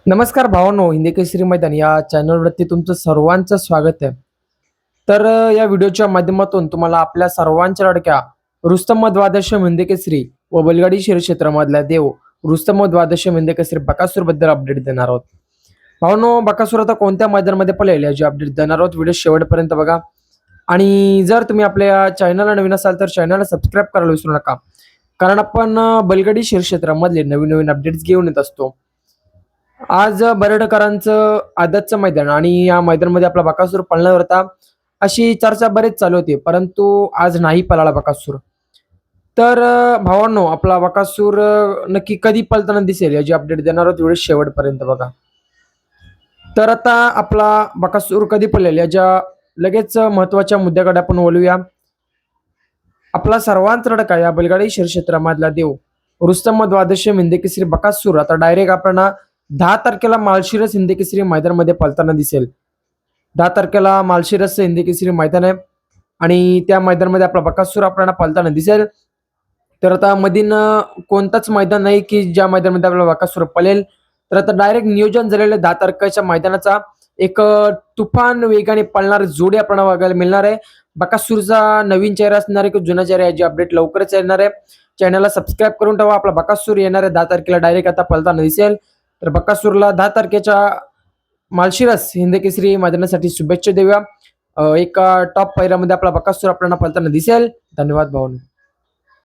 नमस्कार भावांनो, हिंदी केसरी मैदान या चॅनलवरती तुमचं सर्वांचं स्वागत आहे. या व्हिडिओच्या माध्यमातून तुम्हाला आपल्या सर्वांच्या लाडक्या रुस्तम द्वादशम हिंदी केसरी व बैलगाडी क्षेत्रामधला देव रुस्तम द्वादशम हिंदी केसरी बकासूर बद्दल अपडेट देणार आहोत. भावांनो, बकासूर आता कोणत्या मैदानामध्ये पळेल याची अपडेट देणार आहोत. व्हिडिओ शेवटपर्यंत बघा आणि जर तुम्ही आपल्या चॅनलला नवीन असाल तर चॅनलला सबस्क्राईब करायला विसरू नका, कारण आपण बैलगाडी क्षेत्रामधले नवीन नवीन अपडेट्स घेऊन येत असतो. आज बरडकरांचं आदतचं मैदान आणि या मैदानामध्ये आपला बकासूर पळणार होता अशी चर्चा बरेच चालू होती, परंतु आज नाही पळाला बकासूर. भावांनो, आपला बकासूर नक्की कधी पळताना दिसेल याची अपडेट देणार आहोत. व्हिडिओ शेवटपर्यंत बघा. आता आपला बकासूर कधी पळेल याच्या लगेच महत्वाच्या मुद्द्याकडे आपण बोलूया. आपला सर्वांचा लडका या बैलगाडी क्षेत्रामधला देव रुस्तम द्वादशम हिंदी केसरी बकासूर आता डायरेक्ट आपल्याला 10 तारखेला माळशिरस हिंदी केसरी मैदानामध्ये पळताना दिसेल. 10 तारखेला माळशिरस हिंदी केसरी मैदान आहे आणि त्या मैदानामध्ये आपला बकासूर आपल्याला पळताना दिसेल. आता मधीन कोणताच मैदान नाही की ज्या मैदानामध्ये आपला बकासूर पळेल. आता डायरेक्ट नियोजन झालेलं 10 तारखेच्या मैदानाचा एक तुफान वेगाने पळणारी जोडी आपल्याला बघायला मिळणार आहे. बकासूरचा नवीन चेहरा असणार आहे की जुना चेहरा याची अपडेट लवकरच येणार आहे. चॅनलला सबस्क्राईब करून ठेवा. आपला बकासूर येणार आहे 10 तारखेला डायरेक्ट आता पळताना दिसेल. बकासूरला 10 तारखेच्या माळशिरस हिंदी केसरी मैदानासाठी शुभेच्छा देऊया. एका टॉप पैऱ्यामध्ये आपला बकासूर आपल्याला पळताना दिसेल. धन्यवाद भावांनो.